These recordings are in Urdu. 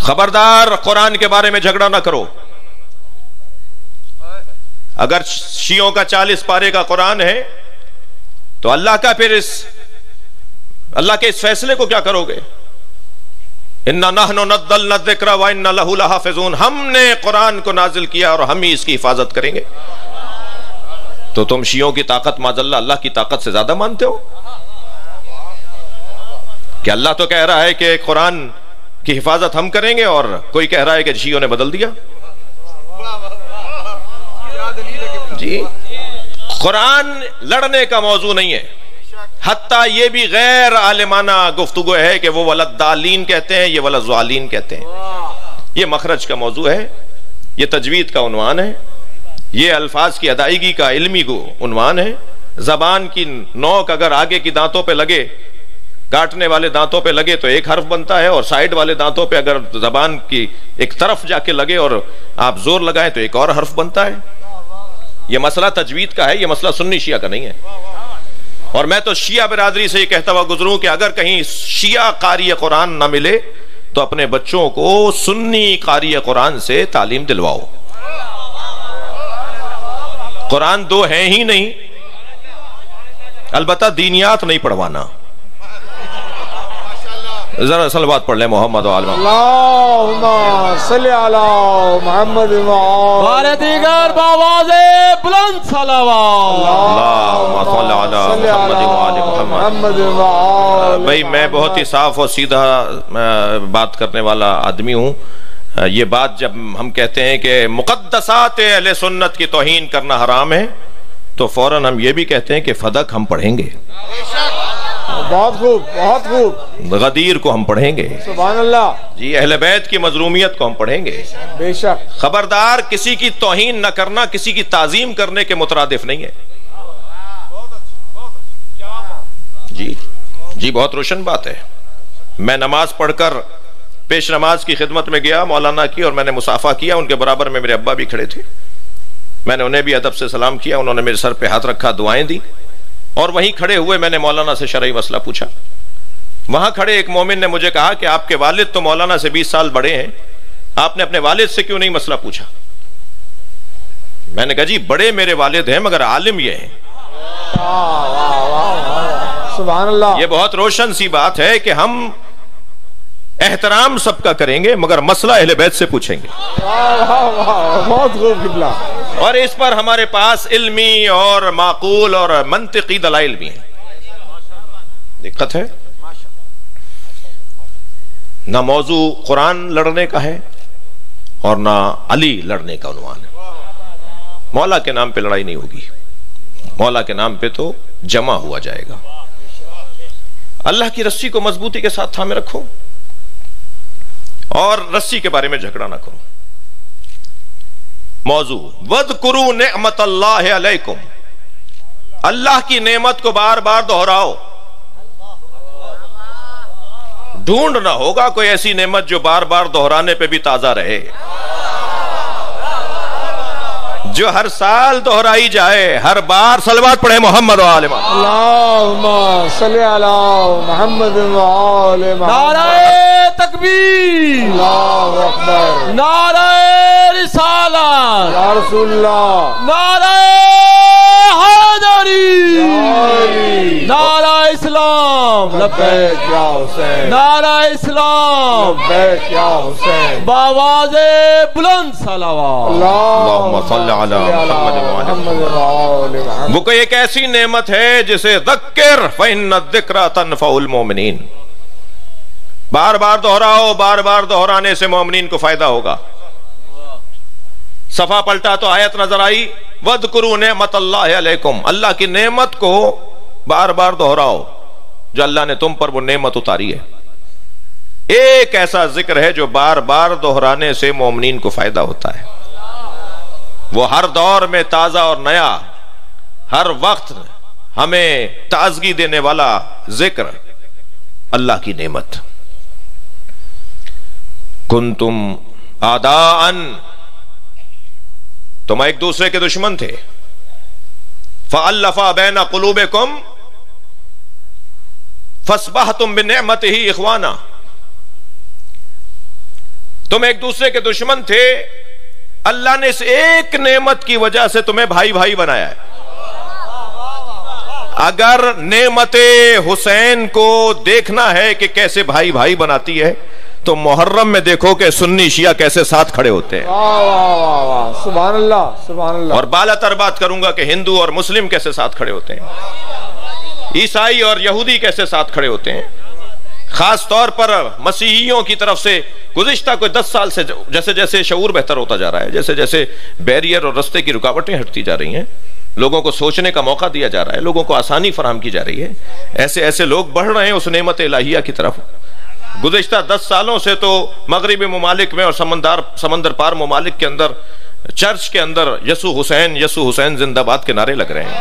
خبردار قرآن کے بارے میں جھگڑا نہ کرو. اگر شیعوں کا 40 پارے کا قرآن ہے تو اللہ کا پھر اللہ کے اس فیصلے کو کیا کرو گے؟ اِنَّا نَحْنُ نَزَّلْنَا الذِّكْرَ وَإِنَّا لَهُ لَحَافِظُونَ. ہم نے قرآن کو نازل کیا اور ہم ہی اس کی حفاظت کریں گے. تو تم شیعوں کی طاقت معاذ اللہ کی طاقت سے زیادہ مانتے ہو کہ اللہ تو کہہ رہا ہے کہ قرآن کی حفاظت ہم کریں گے اور کوئی کہہ رہا ہے کہ شیعوں نے بدل دیا. جی قرآن لڑنے کا موضوع نہیں ہے. حتیٰ یہ بھی غیر عالمانہ گفتگو ہے کہ وہ ولدالین کہتے ہیں، یہ ولضالین کہتے ہیں. یہ مخرج کا موضوع ہے، یہ تجوید کا عنوان ہے، یہ الفاظ کی ادائیگی کا علمی عنوان ہے. زبان کی نوک اگر آگے کی دانتوں پہ لگے، کاٹنے والے دانتوں پہ لگے تو ایک حرف بنتا ہے، اور سائیڈ والے دانتوں پہ اگر زبان کی ایک طرف جا کے لگے اور آپ زور لگائیں تو ایک اور حرف بنتا ہے. یہ مسئلہ تجوید کا ہے، یہ مسئلہ سنی شیعہ کا نہیں ہے. اور میں تو شیعہ برادری سے یہ کہتا ہوا گزروں کہ اگر کہیں شیعہ قاری قرآن نہ ملے تو اپنے بچوں کو سنی قاری قرآن سے تعلیم دلواؤ. قرآن دو ہیں ہی نہیں، البتہ دینیات نہیں پڑھوانا. ذرا صلوات پڑھ لیں محمد و آل محمد. اللہم صلی علی محمد بارے دیگر باواز بلند صلوات. اللہم صلی علی محمد و آل محمد. بھئی میں بہت ہی صاف اور سیدھا بات کرنے والا آدمی ہوں. یہ بات جب ہم کہتے ہیں کہ مقدسات اہل سنت کی توہین کرنا حرام ہے تو فوراً ہم یہ بھی کہتے ہیں کہ فدق ہم پڑھیں گے. بہت خوب، بہت خوب. غدیر کو ہم پڑھیں گے. سبحان اللہ. جی اہل بیت کی مظلومیت کو ہم پڑھیں گے. بے شک. خبردار کسی کی توہین نہ کرنا کسی کی تعظیم کرنے کے مترادف نہیں ہے. جی بہت روشن بات ہے. میں نماز پڑھ کر پیش نماز کی خدمت میں گیا مولانا کی، اور میں نے مصافحہ کیا. ان کے برابر میں میرے ابا بھی کھڑے تھے. میں نے انہیں بھی ادب سے سلام کیا. انہوں نے میرے سر پہ ہاتھ رکھا، دعائیں دی، اور وہیں کھڑے ہوئے میں نے مولانا سے شرعی مسئلہ پوچھا. وہاں کھڑے ایک مومن نے مجھے کہا کہ آپ کے والد تو مولانا سے 20 سال بڑے ہیں، آپ نے اپنے والد سے کیوں نہیں مسئلہ پوچھا؟ میں نے کہا جی بڑے میرے والد ہیں مگر عالم یہ ہیں. سبحان اللہ. یہ بہت روشن سی بات ہے کہ ہم احترام سب کا کریں گے مگر مسئلہ اہل بیت سے پوچھیں گے. بہت خوب قبلہ. اور اس پر ہمارے پاس علمی اور معقول اور منطقی دلائل بھی ہیں. دقت ہے نہ موضوع قرآن لڑنے کا ہے اور نہ علی لڑنے کا عنوان ہے. مولا کے نام پہ لڑائی نہیں ہوگی، مولا کے نام پہ تو جمع ہوا جائے گا. اللہ کی رسی کو مضبوطی کے ساتھ تھامے رکھو اور رسی کے بارے میں جھگڑا نہ کرو. موضوع وَاذْكُرُوا نِعْمَةَ اللَّهِ عَلَيْكُمْ. اللہ کی نعمت کو بار بار دہراؤ. ڈھونڈنا ہوگا کوئی ایسی نعمت جو بار بار دہرانے پہ بھی تازہ رہے، جو ہر سال دہرائی جائے، ہر بار صلوات پڑھے محمد و آل محمد. اللہم صلی علی محمد و آل محمد. نعرہ تکبیر، اللہ اکبر. نعرہ رسالت، یا رسول اللہ. نعرہ حیدری، نعرہ اسلام، لبیک یا حسین. نعرہ اسلام، لبیک یا حسین. باواز بلند صلوات. اللہم صلی علی محمد و آل محمد. وہ کوئی ایک ایسی نعمت ہے جسے ذکر فإن الذکر تنفع المؤمنین. بار بار دہراؤ، بار بار دہرانے سے مومنین کو فائدہ ہوگا. صفحہ پلٹا تو آیت نظر آئی وَاذْكُرُوا نِعْمَةَ اللَّهِ عَلَيْكُمْ. اللہ کی نعمت کو بار بار دہراؤ جو اللہ نے تم پر وہ نعمت اتاری ہے. ایک ایسا ذکر ہے جو بار بار دہرانے سے مومنین کو فائدہ ہوتا ہے. وہ ہر دور میں تازہ اور نیا، ہر وقت ہمیں تازگی دینے والا ذکر اللہ کی نعمت. کنتم اعداء، تم ایک دوسرے کے دشمن تھے. فألف بین قلوبکم فاصبحتم بنعمتہ اخوانا. تم ایک دوسرے کے دشمن تھے، اللہ نے اس ایک نعمت کی وجہ سے تمہیں بھائی بھائی بنایا ہے۔ اگر نعمت حسین کو دیکھنا ہے کہ کیسے بھائی بھائی بناتی ہے تو محرم میں دیکھو کہ سنی شیعہ کیسے ساتھ کھڑے ہوتے ہیں۔ واہ واہ واہ واہ، سبحان اللہ سبحان اللہ۔ اور بالا تر بات کروں گا کہ ہندو اور مسلم کیسے ساتھ کھڑے ہوتے ہیں، عیسائی اور یہودی کیسے ساتھ کھڑے ہوتے ہیں۔ خاص طور پر مسیحیوں کی طرف سے گزشتہ کوئی 10 سال سے جیسے جیسے شعور بہتر ہوتا جا رہا ہے، جیسے جیسے بیریئر اور رستے کی رکاوٹیں ہٹتی جا رہی ہیں، لوگوں کو سوچنے کا موقع دیا جا رہا ہے، لوگوں کو آسانی فراہم کی جا رہی ہے، ایسے ایسے لوگ بڑھ رہے ہیں اس نعمت الہیہ کی طرف۔ گزشتہ 10 سالوں سے تو مغربی ممالک میں اور سمندر پار ممالک کے اندر چرچ کے اندر یسوع حسین زندہ باد کے نعرے لگ رہے ہیں۔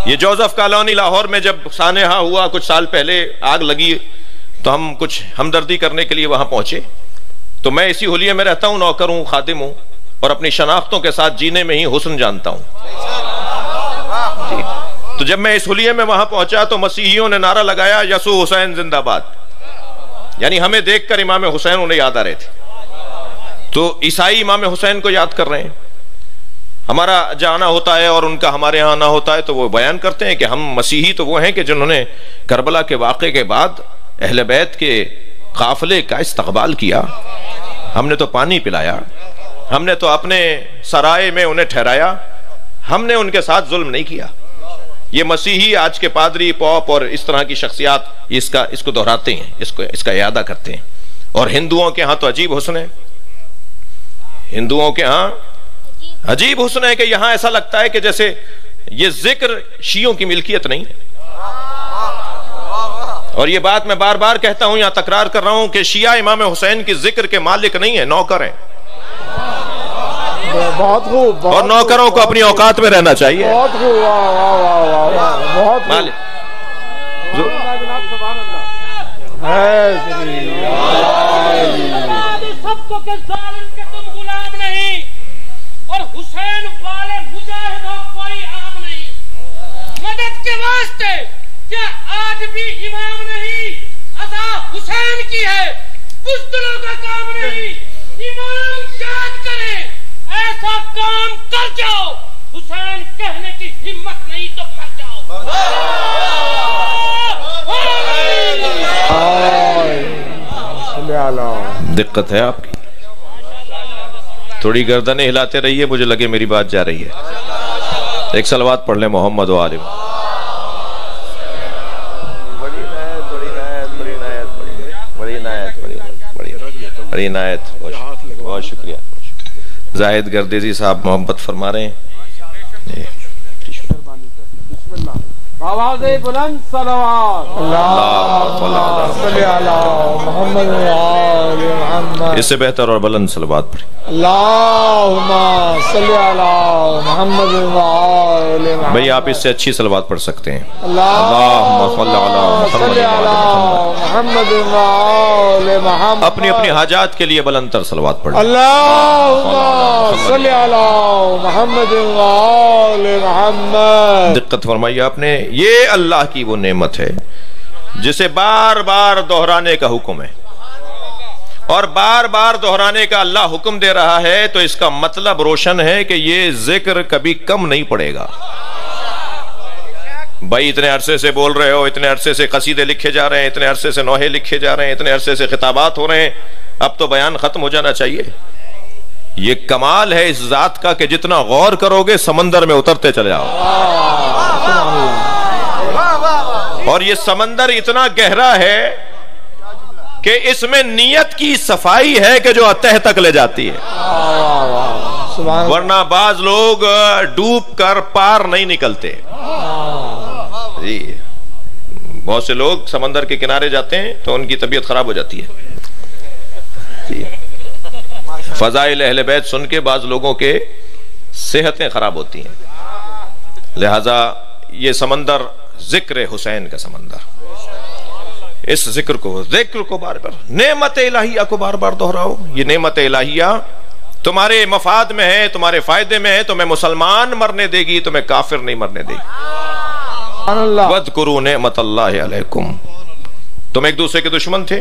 یہ جوزف کالونی لاہور میں جب سانحہ ہوا کچھ سال پہلے، آگ لگی تو ہم کچھ ہمدردی کرنے کے لیے وہاں پہنچے، تو میں اسی حلیے میں رہتا ہوں، نوکر ہوں، خادم ہوں، اور اپنی شناختوں کے ساتھ جینے میں ہی حسن جانتا ہوں۔ تو جب میں اس حلیے میں وہاں پہنچا تو مسیحیوں نے نعرہ لگایا یسوع حسین زندہ باد، یعنی ہمیں دیکھ کر امام حسین انہیں یاد آ رہے تھے۔ تو عیسائی امام حسین کو یاد کر رہے ہیں، ہمارا جانا ہوتا ہے اور ان کا ہمارے ہاں آنا ہوتا ہے تو وہ بیان کرتے ہیں کہ ہم مسیحی تو وہ ہیں کہ جنہوں نے کربلا کے واقعے کے بعد اہل بیت کے قافلے کا استقبال کیا، ہم نے تو پانی پلایا، ہم نے تو اپنے سرائے میں انہیں ٹھہرایا، ہم نے ان کے ساتھ ظلم نہیں کیا۔ یہ مسیحی آج کے پادری، پوپ اور اس طرح کی شخصیات اس کو دہراتے ہیں، اس کا اعادہ کرتے ہیں۔ اور ہندوؤں کے ہاں تو عجیب حسن ہے، ہندوؤں کے ہاں عجیب حسن ہے کہ یہاں ایسا لگتا ہے کہ جیسے یہ ذکر شیعوں کی ملکیت نہیں ہے۔ اور یہ بات میں بار بار کہتا ہوں، یہاں تکرار کر رہا ہوں کہ شیعہ امام حسین کی ذکر کے مالک نہیں ہے، نوکر ہیں۔ بہت خوب، اور نوکروں کو اپنی اوقات میں رہنا چاہیے۔ بہت خوب، واہ واہ واہ واہ، بہت خوب۔ سب کو کہ ظالم کے تم غلام نہیں، اور حسین والے مجاہدوں کوئی عام نہیں۔ مدد کے واسطے کیا آج بھی امام نہیں، عزا حسین کی ہے، بزدلوں کا کام نہیں۔ امام یاد کریں، ایسا کام کر جاؤ، حسین کہنے کی ہمت نہیں تو مر جاؤ۔ دقت ہے آپ کی، تھوڑی گردنیں ہلاتے رہیے، مجھے لگے میری بات جا رہی ہے۔ ایک صلوات پڑھ لیں محمد و آل محمد۔ بڑی عنایت، بہت شکریہ۔ زاہد گردیزی صاحب محبت فرما رہے ہیں۔ آواز بلند صلوات۔ اللہم صلی علی محمد و آل محمد۔ اس سے بہتر اور بلند صلوات پڑھیں۔ اللہم صلی علی محمد و آل محمد۔ بھئی آپ اس سے اچھی صلوات پڑھ سکتے ہیں۔ اللہم صلی علی محمد و آل محمد۔ اپنی اپنی حاجات کے لیے بلند تر صلوات پڑھیں۔ اللہم صلی علی محمد و آل محمد۔ دقت فرمائی آپ نے، یہ اللہ کی وہ نعمت ہے جسے بار بار دہرانے کا حکم ہے، اور بار بار دہرانے کا اللہ حکم دے رہا ہے تو اس کا مطلب روشن ہے کہ یہ ذکر کبھی کم نہیں پڑے گا۔ بھائی اتنے عرصے سے بول رہے ہو، اتنے عرصے سے قصیدے لکھے جا رہے ہیں، اتنے عرصے سے نوحے لکھے جا رہے ہیں، اتنے عرصے سے خطابات ہو رہے ہیں، اب تو بیان ختم ہو جانا چاہیے۔ یہ کمال ہے اس ذات کا کہ جتنا غور کرو گے سمندر میں اترتے چلے جاؤ، اور یہ سمندر اتنا گہرا ہے کہ اس میں نیت کی صفائی ہے کہ جو تہ تک لے جاتی ہے، ورنہ بعض لوگ ڈوب کر پار نہیں نکلتے۔ جی بہت سے لوگ سمندر کے کنارے جاتے ہیں تو ان کی طبیعت خراب ہو جاتی ہے۔ فضائل اہل بیت سن کے بعض لوگوں کے صحتیں خراب ہوتی ہیں، لہذا یہ سمندر ذکر حسین کا سمندر، اس ذکر کو بار بار، نعمت الہیہ کو بار بار دہراؤ۔ یہ نعمت الہیہ تمہارے مفاد میں ہے، تمہارے فائدے میں ہے، تمہیں مسلمان مرنے دے گی، تمہیں کافر نہیں مرنے دے گی۔ وَاذْكُرُوا نِعْمَتَ اللَّهِ عَلَيْكُمْ، تم ایک دوسرے کے دشمن تھے،